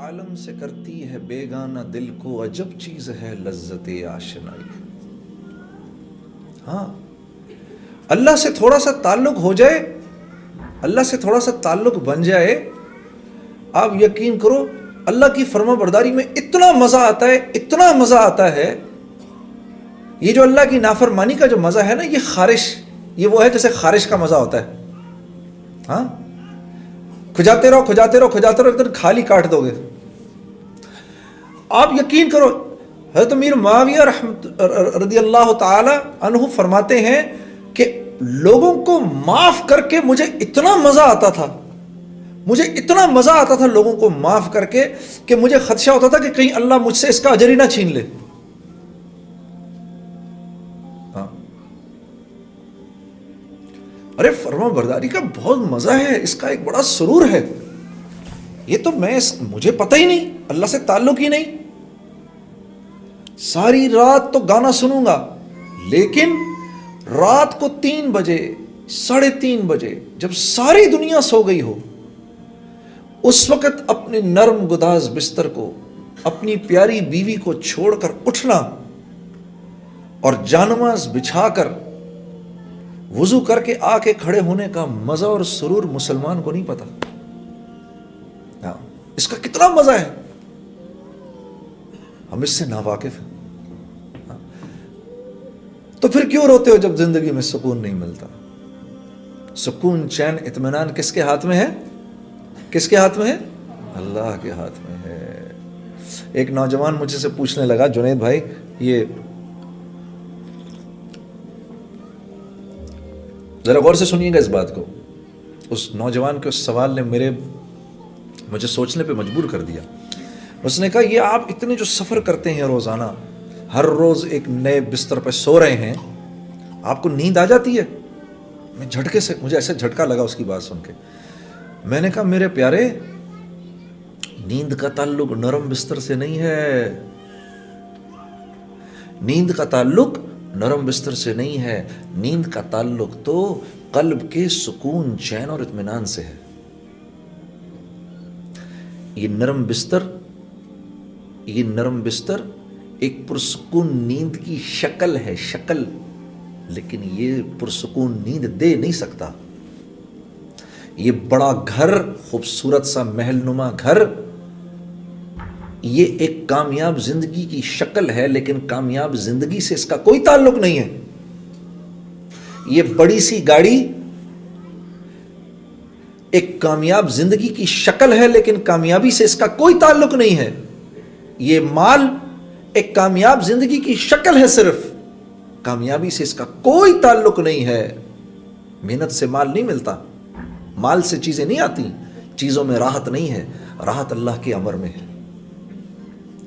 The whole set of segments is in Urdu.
عالم سے کرتی ہے بیگانہ دل کو، عجب چیز ہے لذت آشنائی۔ ہاں، اللہ سے تھوڑا سا تعلق ہو جائے، اللہ سے تھوڑا سا تعلق بن جائے، آپ یقین کرو اللہ کی فرما برداری میں اتنا مزہ آتا ہے، اتنا مزہ آتا ہے۔ یہ جو اللہ کی نافرمانی کا جو مزہ ہے نا، یہ خارش، یہ وہ ہے جیسے خارش کا مزہ ہوتا ہے۔ ہاں، کھجاتے رہو کھجاتے رہو کھجاتے رہو، ایک دن کھالی کاٹ دو گے۔ آپ یقین کرو، حضرت امیر معاویہ رضی اللہ تعالی عنہ فرماتے ہیں کہ لوگوں کو معاف کر کے مجھے اتنا مزہ آتا تھا، مجھے اتنا مزہ آتا تھا لوگوں کو معاف کر کے، کہ مجھے خدشہ ہوتا تھا کہ کہیں اللہ مجھ سے اس کا اجر ہی نہ چھین لے۔ ہاں، ارے فرما برداری کا بہت مزہ ہے، اس کا ایک بڑا سرور ہے۔ یہ تو مجھے پتہ ہی نہیں، اللہ سے تعلق ہی نہیں۔ ساری رات تو گانا سنوں گا، لیکن رات کو 3 بجے 3:30 بجے جب ساری دنیا سو گئی ہو، اس وقت اپنے نرم گداز بستر کو، اپنی پیاری بیوی کو چھوڑ کر اٹھنا اور جانماز بچھا کر وضو کر کے آ کے کھڑے ہونے کا مزہ اور سرور مسلمان کو نہیں پتا۔ ہاں، اس کا کتنا مزہ ہے، ہم اس سے ناواقف ہیں۔ ہاں، تو پھر کیوں روتے ہو جب زندگی میں سکون نہیں ملتا؟ سکون، چین، اطمینان کس کے ہاتھ میں ہے؟ کس کے ہاتھ میں ہے؟ اللہ کے ہاتھ میں ہے۔ ایک نوجوان مجھ سے پوچھنے لگا، جنید بھائی یہ ذرا غور سے سنیے گا اس بات کو۔ اس نوجوان کے اس سوال نے مجھے سوچنے پہ مجبور کر دیا۔ اس نے کہا، یہ آپ اتنے جو سفر کرتے ہیں روزانہ، ہر روز ایک نئے بستر پہ سو رہے ہیں، آپ کو نیند آ جاتی ہے؟ مجھے ایسے جھٹکا لگا اس کی بات سن کے۔ میں نے کہا، میرے پیارے، نیند کا تعلق نرم بستر سے نہیں ہے، نیند کا تعلق نرم بستر سے نہیں ہے، نیند کا تعلق تو قلب کے سکون، چین اور اطمینان سے ہے۔ یہ نرم بستر ایک پرسکون نیند کی شکل ہے، شکل، لیکن یہ پرسکون نیند دے نہیں سکتا۔ یہ بڑا گھر، خوبصورت سا محل نما گھر، یہ ایک کامیاب زندگی کی شکل ہے، لیکن کامیاب زندگی سے اس کا کوئی تعلق نہیں ہے۔ یہ بڑی سی گاڑی ایک کامیاب زندگی کی شکل ہے، لیکن کامیابی سے اس کا کوئی تعلق نہیں ہے۔ یہ مال ایک کامیاب زندگی کی شکل ہے، صرف کامیابی سے اس کا کوئی تعلق نہیں ہے۔ محنت سے مال نہیں ملتا، مال سے چیزیں نہیں آتی، چیزوں میں راحت نہیں ہے، راحت اللہ کے امر میں ہے۔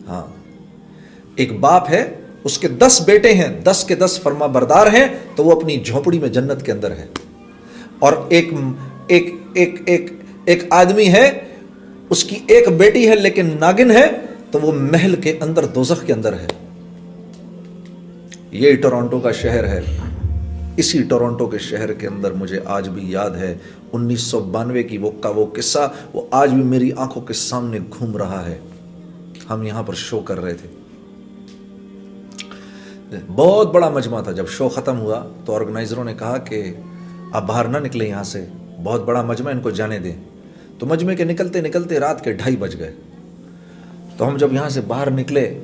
ہاں، ایک باپ ہے، اس کے 10 بیٹے ہیں، 10 کے 10 فرما بردار ہیں، تو وہ اپنی جھونپڑی میں جنت کے اندر ہے۔ اور ایک آدمی ہے، اس کی ایک بیٹی ہے لیکن ناگن ہے، تو وہ محل کے اندر، دوزخ کے اندر ہے۔ یہ ٹورانٹو کا شہر ہے۔ اسی ٹورانٹو کے شہر کے اندر مجھے آج بھی یاد ہے 1992 کی وہ قصہ، وہ آج بھی میری آنکھوں کے سامنے گھوم رہا ہے۔ ہم یہاں پر شو کر رہے تھے، بہت بڑا مجمع تھا۔ جب شو ختم ہوا تو آرگنائزروں نے کہا کہ آپ باہر نہ نکلیں یہاں سے، بہت بڑا مجمع، ان کو جانے دیں۔ تو مجمع کے نکلتے نکلتے رات کے 2:30 بج گئے۔ تو ہم جب یہاں سے باہر نکلے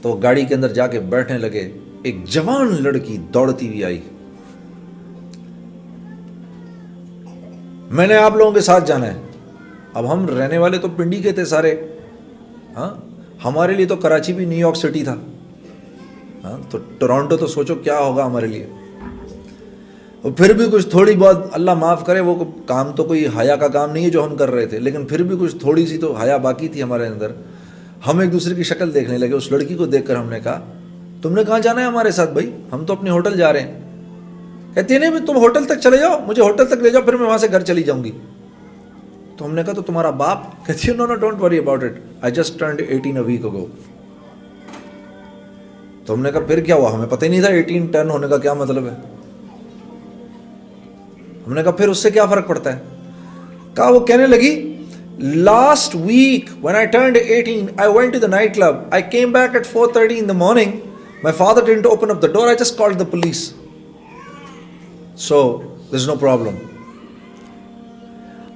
تو گاڑی کے اندر جا کے بیٹھنے لگے، ایک جوان لڑکی دوڑتی ہوئی آئی، میں نے آپ لوگوں کے ساتھ جانا ہے۔ اب ہم رہنے والے تو پنڈی کے تھے سارے، ہاں، ہمارے لیے تو کراچی بھی نیو یارک سٹی تھا، ہاں، تو ٹورانٹو تو سوچو کیا ہوگا ہمارے لیے۔ اور پھر بھی کچھ تھوڑی بہت، اللہ معاف کرے، وہ کام تو کوئی حیا کا کام نہیں ہے جو ہم کر رہے تھے، لیکن پھر بھی کچھ تھوڑی سی تو حیا باقی تھی ہمارے اندر۔ ہم ایک دوسرے کی شکل دیکھنے لگے۔ اس لڑکی کو دیکھ کر ہم نے کہا، تم نے کہاں جانا ہے ہمارے ساتھ بھائی؟ ہم تو اپنے ہوٹل جا رہے ہیں۔ کہتی ہے نہیں، تم ہوٹل تک چلے جاؤ، مجھے ہوٹل تک لے جاؤ، پھر میں وہاں سے گھر چلی جاؤں گی۔ تو ہم نے کہا، تو تمہارا باپ؟ کہتی ہے، no don't worry about it, I just turned 18 a week ago. تو ہم نے کہا پھر کیا ہوا؟ ہمیں پتہ ہی نہیں تھا 18 ٹرن ہونے کا کیا مطلب ہے۔ ہم نے کہا پھر اس سے کیا فرق پڑتا ہے؟ کہا، وہ کہنے لگی Last week, when I turned 18, I went to the nightclub. I came back at 4:30 in the morning. My father didn't open up the door. I just called the police. So, there's no problem.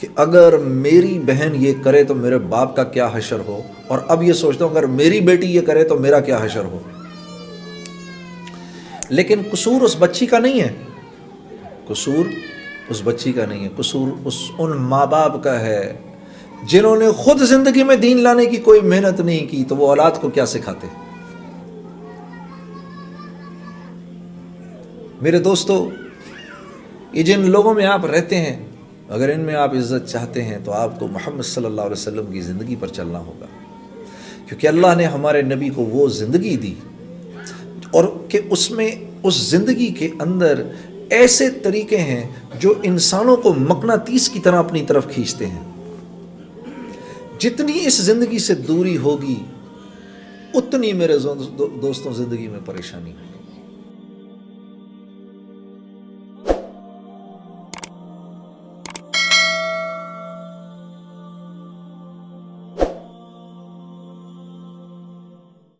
کہ اگر میری بہن یہ کرے تو میرے باپ کا کیا حشر ہو, اور اب یہ سوچتا ہوں اگر میری بیٹی یہ کرے تو میرا کیا حشر ہو. لیکن قصور اس بچی کا نہیں ہے, قصور اس بچی کا نہیں ہے, قصور ان ماں باپ کا ہے جنہوں نے خود زندگی میں دین لانے کی کوئی محنت نہیں کی, تو وہ اولاد کو کیا سکھاتے. میرے دوستو, یہ جن لوگوں میں آپ رہتے ہیں, اگر ان میں آپ عزت چاہتے ہیں تو آپ کو محمد صلی اللہ علیہ وسلم کی زندگی پر چلنا ہوگا, کیونکہ اللہ نے ہمارے نبی کو وہ زندگی دی اور کہ اس میں اس زندگی کے اندر ایسے طریقے ہیں جو انسانوں کو مقناطیس کی طرح اپنی طرف کھینچتے ہیں. جتنی اس زندگی سے دوری ہوگی اتنی میرے دوستوں زندگی میں پریشانی ہوگی.